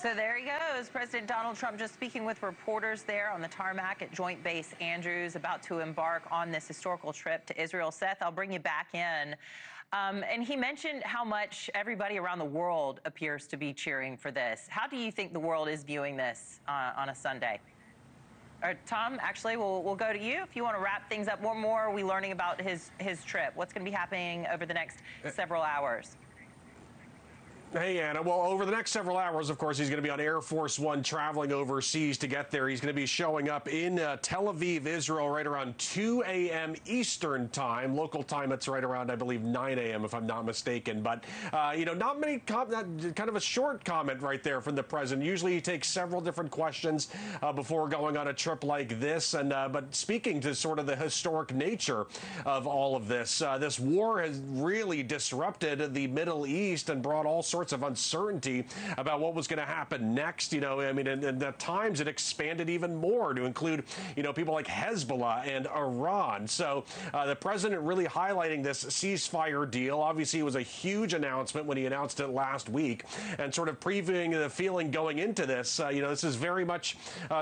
So there he goes, President Donald Trump just speaking with reporters there on the tarmac at Joint Base Andrews, about to embark on this historical trip to Israel. Seth, I'll bring you back in. And he mentioned how much everybody around the world appears to be cheering for this. How do you think the world is viewing this on a Sunday? Tom, actually, we'll go to you if you want to wrap things up. What more are we learning about his trip? What's going to be happening over the next several hours? Hey, Anna. Well, over the next several hours, of course, he's going to be on Air Force One traveling overseas to get there. He's going to be showing up in Tel Aviv, Israel, right around 2 a.m. Eastern time. Local time, it's right around, I believe, 9 a.m., if I'm not mistaken. But, not many, kind of a short comment right there from the president. Usually he takes several different questions before going on a trip like this. And but speaking to sort of the historic nature of all of this, this war has really disrupted the Middle East and brought all sorts of uncertainty about what was going to happen next. And at times it expanded even more to include, people like Hezbollah and Iran. So the president really highlighting this ceasefire deal. Obviously, it was a huge announcement when he announced it last week, and sort of previewing the feeling going into this. This is very much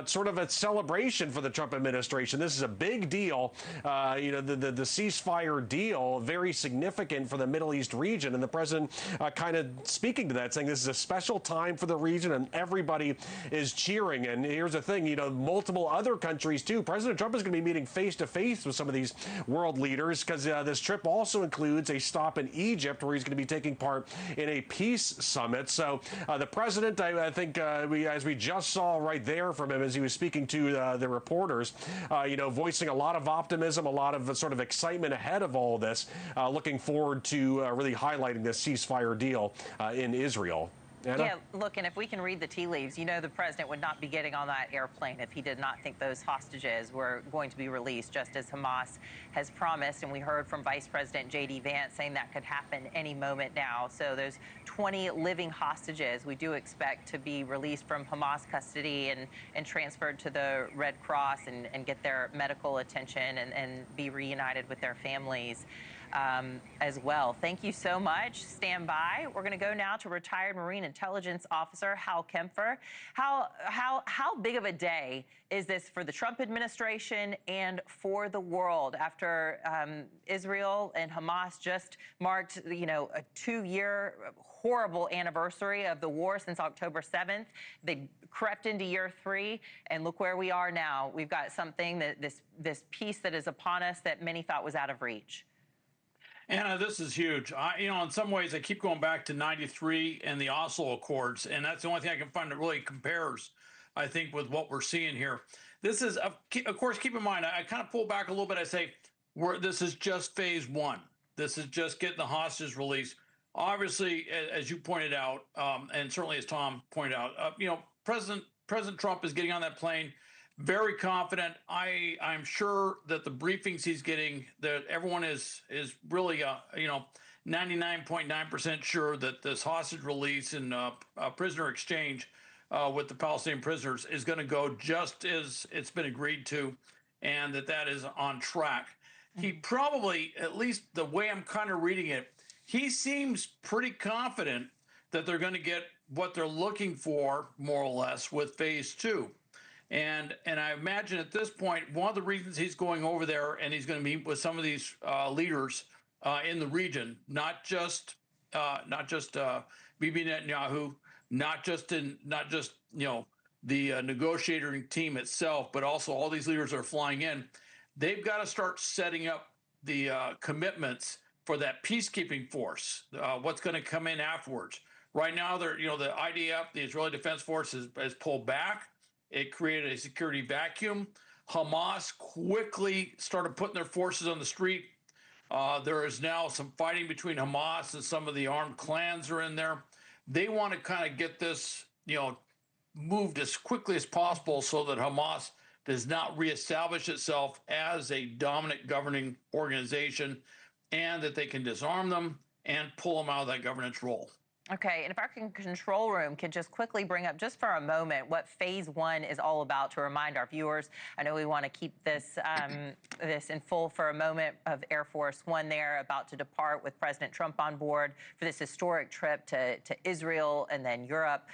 sort of a celebration for the Trump administration. This is a big deal. The ceasefire deal, very significant for the Middle East region, and the president kind of speaking to that, saying this is a special time for the region and everybody is cheering. And here's the thing, multiple other countries too. President Trump is going to be meeting face to face with some of these world leaders, because this trip also includes a stop in Egypt, where he's going to be taking part in a peace summit. So the president, I think, as we just saw right there from him as he was speaking to the reporters, voicing a lot of optimism, a lot of sort of excitement ahead of all this, looking forward to really highlighting this ceasefire deal in Israel. Anna? Yeah, look, and if we can read the tea leaves, the president would not be getting on that airplane if he did not think those hostages were going to be released, just as Hamas has promised. And we heard from Vice President J.D. Vance saying that could happen any moment now. So those 20 living hostages we do expect to be released from Hamas custody and transferred to the Red Cross and get their medical attention and be reunited with their families as well. Thank you so much. Stand by. We're going to go now to retired Marine Intelligence Officer Hal Kempfer. How big of a day is this for the Trump administration and for the world after Israel and Hamas just marked, a 2-year horrible anniversary of the war since October 7th? They crept into year 3, and look where we are now. We've got something that this peace that is upon us that many thought was out of reach. Anna, this is huge. In some ways, I keep going back to '93 and the Oslo Accords, and that's the only thing I can find that really compares, I think, with what we're seeing here. This is, of course, keep in mind, I kind of pull back a little bit. I say, this is just phase 1. This is just getting the hostages released. Obviously, as you pointed out, and certainly as Tom pointed out, President Trump is getting on that plane. Very confident. I'm sure that the briefings he's getting, that everyone is really 99.9% sure that this hostage release and prisoner exchange with the Palestinian prisoners is going to go just as it's been agreed to, and that is on track. He probably, at least the way I'm kind of reading it, he seems pretty confident that they're going to get what they're looking for, more or less, with phase 2. And I imagine at this point, one of the reasons he's going over there and he's going to meet with some of these leaders in the region, not just Bibi Netanyahu, not just the negotiating team itself, but also all these leaders that are flying in. They've got to start setting up the commitments for that peacekeeping force. What's going to come in afterwards? Right now, the IDF, the Israeli Defense Force, has pulled back. It created a security vacuum. Hamas quickly started putting their forces on the street. There is now some fighting between Hamas and some of the armed clans are in there. They want to kind of get this, moved as quickly as possible so that Hamas does not reestablish itself as a dominant governing organization, and that they can disarm them and pull them out of that governance role. Okay, and if our control room could just quickly bring up just for a moment what phase one is all about to remind our viewers. I know we want to keep this this in full for a moment of Air Force One there about to depart with President Trump on board for this historic trip to Israel and then Europe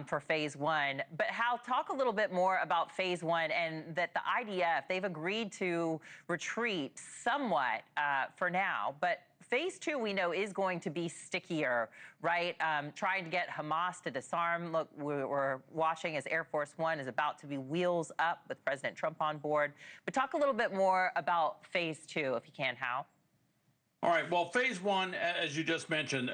for phase one. But Hal, talk a little bit more about phase one and that the IDF, they've agreed to retreat somewhat for now, but phase two, we know, is going to be stickier, right? Trying to get Hamas to disarm. Look, we're watching as Air Force One is about to be wheels up with President Trump on board. But talk a little bit more about phase two, if you can, Hal. All right. Well, phase one, as you just mentioned,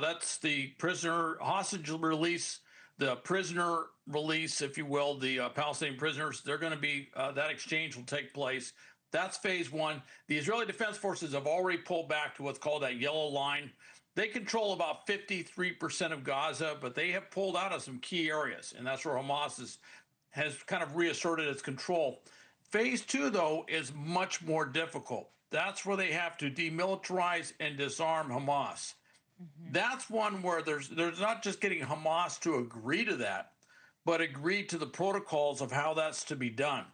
that's the prisoner hostage release, the prisoner release, if you will, the Palestinian prisoners. They're going to be that exchange will take place. That's phase one. The Israeli Defense Forces have already pulled back to what's called that yellow line. They control about 53% of Gaza, but they have pulled out of some key areas, and that's where Hamas has kind of reasserted its control. Phase two, though, is much more difficult. That's where they have to demilitarize and disarm Hamas. That's one where there's not just getting Hamas to agree to that, but agree to the protocols of how that's to be done.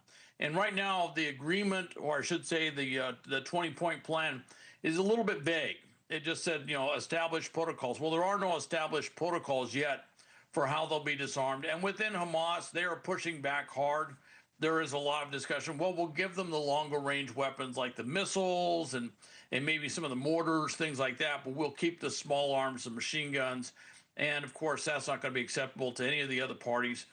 And right now, the agreement, or I should say, the 20-point plan, is a little bit vague. It just said, established protocols. Well, there are no established protocols yet for how they'll be disarmed. And within Hamas, they are pushing back hard. There is a lot of discussion. Well, we'll give them the longer range weapons like the missiles and maybe some of the mortars, things like that, but we'll keep the small arms, the machine guns. And of course, that's not going to be acceptable to any of the other parties.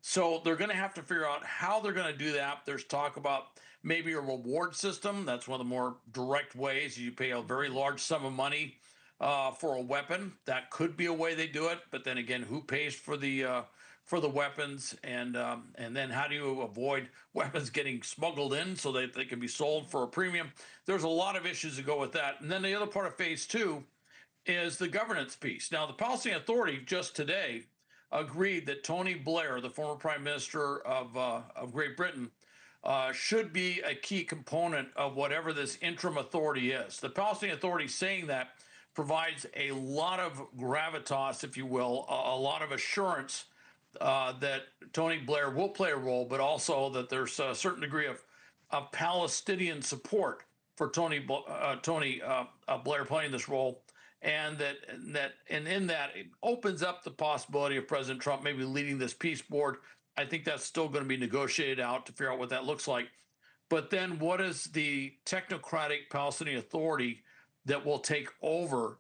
So they're going to have to figure out how they're going to do that. There's talk about maybe a reward system. That's one of the more direct ways. You pay a very large sum of money for a weapon. That could be a way they do it. But then again, who pays for the weapons, and then how do you avoid weapons getting smuggled in so that they can be sold for a premium? There's a lot of issues to go with that. And then the other part of phase two is the governance piece. Now, the Palestinian Authority just today agreed that Tony Blair, the former prime minister of Great Britain, should be a key component of whatever this interim authority is. The Palestinian Authority saying that provides a lot of gravitas, if you will, a lot of assurance that Tony Blair will play a role, but also that there's a certain degree of Palestinian support for Tony Blair playing this role, and in that it opens up the possibility of President Trump maybe leading this peace board. I think that's still going to be negotiated out to figure out what that looks like. But then, what is the technocratic Palestinian Authority that will take over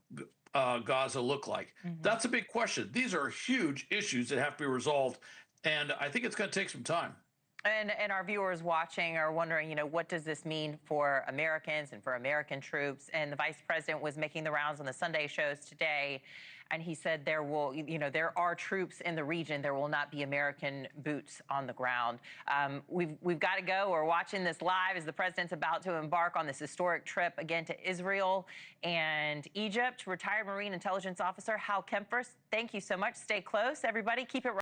Gaza look like? That's a big question. These are huge issues that have to be resolved, and I think it's going to take some time. And our viewers watching are wondering, what does this mean for Americans and for American troops? And the vice president was making the rounds on the Sunday shows today, and he said there are troops in the region. There will not be American boots on the ground. We've got to go. We're watching this live as the president's about to embark on this historic trip again to Israel and Egypt. Retired Marine Intelligence Officer Hal Kempfer, thank you so much. Stay close, everybody. Keep it right.